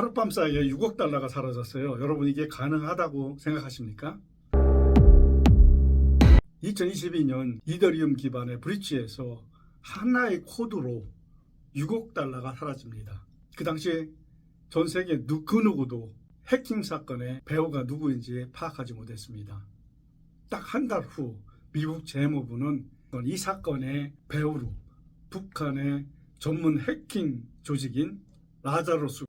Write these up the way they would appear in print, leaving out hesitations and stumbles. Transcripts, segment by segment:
하룻밤 사이에 6억 달러가 사라졌어요. 여러분 이게 가능하다고 생각하십니까? 2022년 이더리움 기반의 브릿지에서 하나의 코드로 6억 달러가 사라집니다. 그 당시에 전 세계 그 누구도 해킹 사건의 배후가 누구인지 파악하지 못했습니다. 딱 한 달 후 미국 재무부는 이 사건의 배후로 북한의 전문 해킹 조직인 라자로스,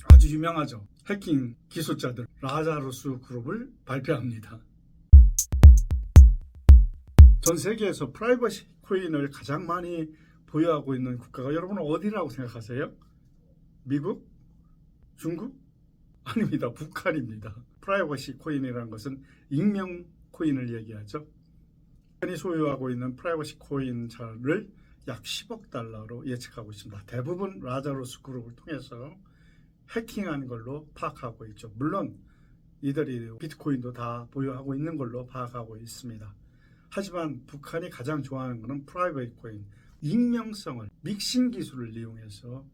아주 유명하죠. 해킹 기술자들 라자로스 그룹을 발표합니다. 전 세계에서 프라이버시 코인을 가장 많이 보유하고 있는 국가가 여러분은 어디라고 생각하세요? 미국? 중국? 아닙니다. 북한입니다. 프라이버시 코인이라는 것은 익명 코인을 얘기하죠. 북한이 소유하고 있는 프라이버시 코인 자를 약 10억 달러로 예측하고 있습니다. 대부분 라자로스 그룹을 통해서 해킹한 걸로 파악하고 있죠. 물론 이들이 비트코인도 다 보유하고 있는 걸로 파악하고 있습니다. 하지만 북한이 가장 좋아하는 것은 프라이버시 코인, 익명성을, 믹싱 기술을 이용해서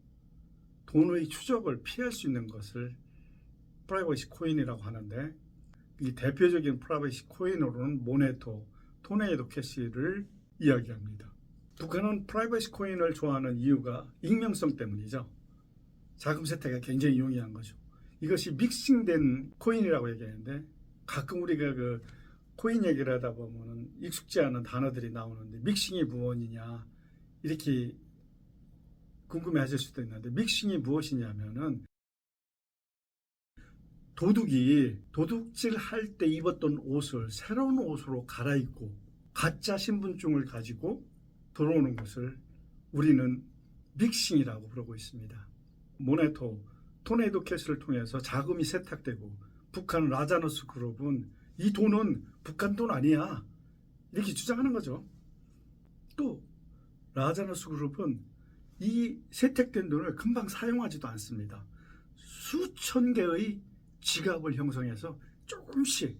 돈의 추적을 피할 수 있는 것을 프라이버시 코인이라고 하는데, 이 대표적인 프라이버시 코인으로는 모네토, 토네이도 캐시를 이야기합니다. 북한은 프라이버시 코인을 좋아하는 이유가 익명성 때문이죠. 자금 세탁이 굉장히 용이한 거죠. 이것이 믹싱된 코인이라고 얘기하는데, 가끔 우리가 그 코인 얘기를 하다 보면 익숙지 않은 단어들이 나오는데 믹싱이 무엇이냐 이렇게 궁금해 하실 수도 있는데, 믹싱이 무엇이냐면은 도둑이 도둑질 할 때 입었던 옷을 새로운 옷으로 갈아입고 가짜 신분증을 가지고 들어오는 것을 우리는 믹싱이라고 부르고 있습니다. 모네토, 토네이도 캐시를 통해서 자금이 세탁되고, 북한 라자노스 그룹은 이 돈은 북한 돈 아니야 이렇게 주장하는 거죠. 또 라자노스 그룹은 이 세탁된 돈을 금방 사용하지도 않습니다. 수천 개의 지갑을 형성해서 조금씩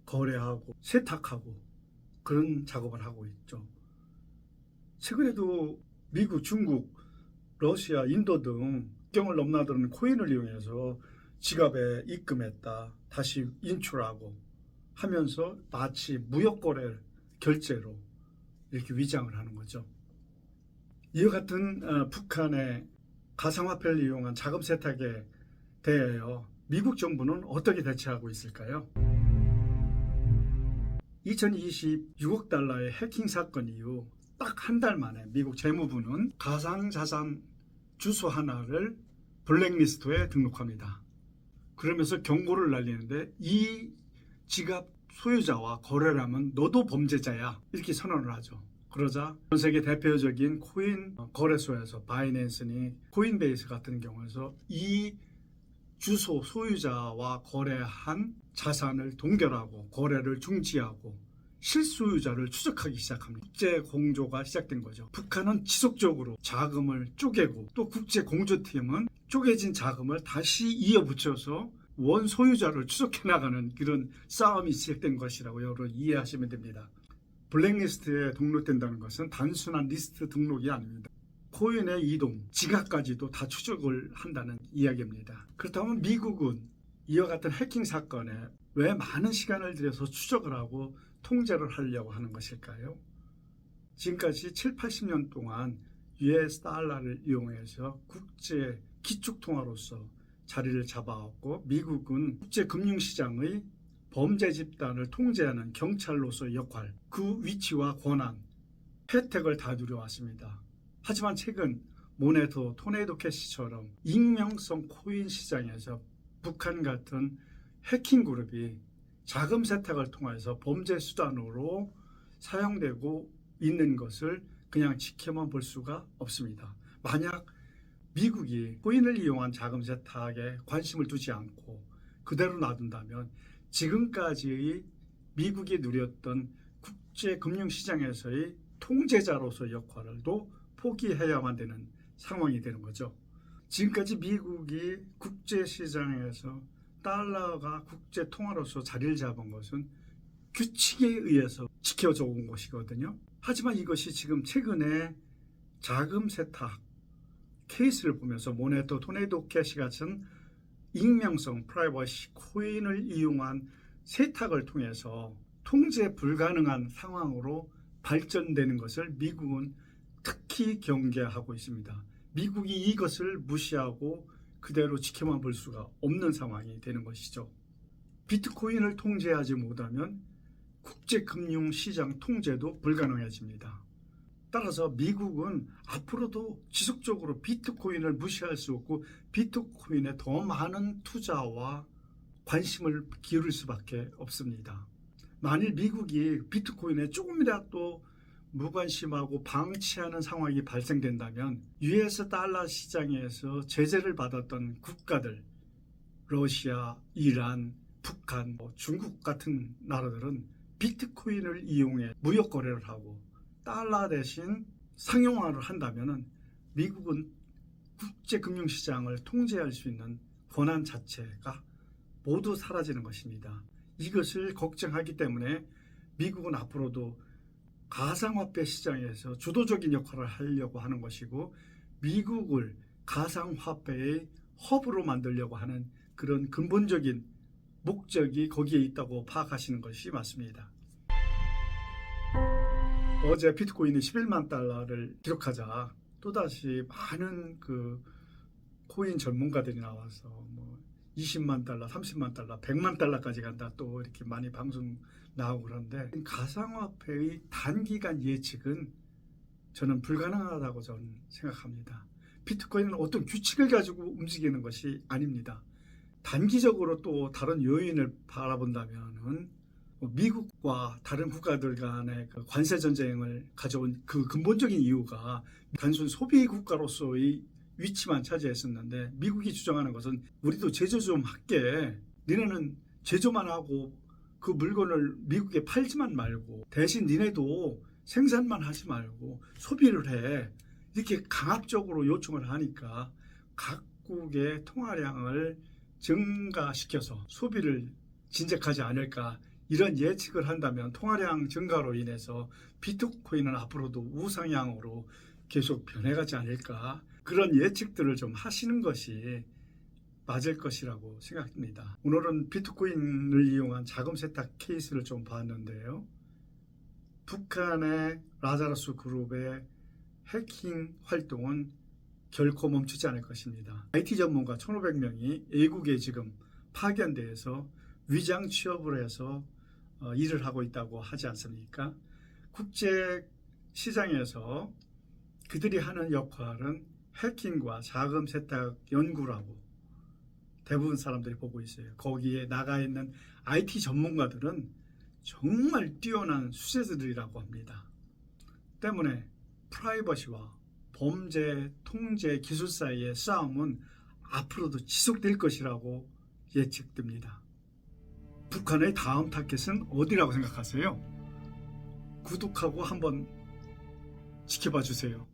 거래하고 세탁하고 그런 작업을 하고 있죠. 최근에도 미국, 중국, 러시아, 인도 등 국경을 넘나드는 코인을 이용해서 지갑에 입금했다 다시 인출하고 하면서 마치 무역거래 결제로 이렇게 위장을 하는 거죠. 이와 같은 북한의 가상화폐를 이용한 자금 세탁에 대하여 미국 정부는 어떻게 대처하고 있을까요? 2020 6억 달러의 해킹 사건 이후 딱 한 달 만에 미국 재무부는 가상자산 주소 하나를 블랙리스트에 등록합니다. 그러면서 경고를 날리는데, 이 지갑 소유자와 거래를 하면 너도 범죄자야 이렇게 선언을 하죠. 그러자 전 세계 대표적인 코인 거래소에서 바이낸스니 코인베이스 같은 경우에서 이 주소 소유자와 거래한 자산을 동결하고 거래를 중지하고 실소유자를 추적하기 시작합니다. 국제 공조가 시작된 거죠. 북한은 지속적으로 자금을 쪼개고, 또 국제 공조팀은 쪼개진 자금을 다시 이어붙여서 원 소유자를 추적해 나가는 그런 싸움이 시작된 것이라고 여러분 이해하시면 됩니다. 블랙리스트에 등록된다는 것은 단순한 리스트 등록이 아닙니다. 코인의 이동, 지갑까지도 다 추적을 한다는 이야기입니다. 그렇다면 미국은 이와 같은 해킹 사건에 왜 많은 시간을 들여서 추적을 하고 통제를 하려고 하는 것일까요? 지금까지 7, 80년 동안 US 달러를 이용해서 국제 기축통화로서 자리를 잡아왔고, 미국은 국제금융시장의 범죄 집단을 통제하는 경찰로서의 역할, 그 위치와 권한, 혜택을 다 누려왔습니다. 하지만 최근 모네토, 토네이도 캐시처럼 익명성 코인 시장에서 북한 같은 해킹 그룹이 자금 세탁을 통해서 범죄 수단으로 사용되고 있는 것을 그냥 지켜만 볼 수가 없습니다. 만약 미국이 코인을 이용한 자금 세탁에 관심을 두지 않고 그대로 놔둔다면 지금까지의 미국이 누렸던 국제금융시장에서의 통제자로서의 역할을도 포기해야만 되는 상황이 되는 거죠. 지금까지 미국이 국제시장에서 달러가 국제통화로서 자리를 잡은 것은 규칙에 의해서 지켜져 온 것이거든요. 하지만 이것이 지금 최근에 자금 세탁, 케이스를 보면서 모네토, 토네이도 캐시 같은 익명성 프라이버시 코인을 이용한 세탁을 통해서 통제 불가능한 상황으로 발전되는 것을 미국은 특히 경계하고 있습니다. 미국이 이것을 무시하고 그대로 지켜만 볼 수가 없는 상황이 되는 것이죠. 비트코인을 통제하지 못하면 국제금융시장 통제도 불가능해집니다. 따라서 미국은 앞으로도 지속적으로 비트코인을 무시할 수 없고 비트코인에 더 많은 투자와 관심을 기울일 수밖에 없습니다. 만일 미국이 비트코인에 조금이라도 무관심하고 방치하는 상황이 발생된다면 US 달러 시장에서 제재를 받았던 국가들, 러시아, 이란, 북한, 중국 같은 나라들은 비트코인을 이용해 무역 거래를 하고 달러 대신 상용화를 한다면 미국은 국제금융시장을 통제할 수 있는 권한 자체가 모두 사라지는 것입니다. 이것을 걱정하기 때문에 미국은 앞으로도 가상화폐 시장에서 주도적인 역할을 하려고 하는 것이고 미국을 가상화폐의 허브로 만들려고 하는 그런 근본적인 목적이 거기에 있다고 파악하시는 것이 맞습니다. 어제 비트코인이 11만 달러를 기록하자 또다시 많은 그 코인 전문가들이 나와서 20만 달러, 30만 달러, 100만 달러까지 간다 또 이렇게 많이 방송 나오고 그러는데 가상화폐의 단기간 예측은 저는 불가능하다고 저는 생각합니다. 비트코인은 어떤 규칙을 가지고 움직이는 것이 아닙니다. 단기적으로 또 다른 요인을 바라본다면은 미국과 다른 국가들 간의 그 관세 전쟁을 가져온 그 근본적인 이유가 단순 소비 국가로서의 위치만 차지했었는데 미국이 주장하는 것은 우리도 제조 좀 할게. 니네는 제조만 하고 그 물건을 미국에 팔지만 말고 대신 니네도 생산만 하지 말고 소비를 해. 이렇게 강압적으로 요청을 하니까 각국의 통화량을 증가시켜서 소비를 진작하지 않을까 이런 예측을 한다면 통화량 증가로 인해서 비트코인은 앞으로도 우상향으로 계속 변해가지 않을까 그런 예측들을 좀 하시는 것이 맞을 것이라고 생각합니다. 오늘은 비트코인을 이용한 자금 세탁 케이스를 좀 봤는데요. 북한의 라자루스 그룹의 해킹 활동은 결코 멈추지 않을 것입니다. IT 전문가 1,500명이 외국에 지금 파견돼서 위장 취업을 해서 일을 하고 있다고 하지 않습니까? 국제 시장에서 그들이 하는 역할은 해킹과 자금 세탁 연구라고 대부분 사람들이 보고 있어요. 거기에 나가 있는 IT 전문가들은 정말 뛰어난 수세들이라고 합니다. 때문에 프라이버시와 범죄, 통제, 기술 사이의 싸움은 앞으로도 지속될 것이라고 예측됩니다. 북한의 다음 타겟은 어디라고 생각하세요? 구독하고 한번 지켜봐 주세요.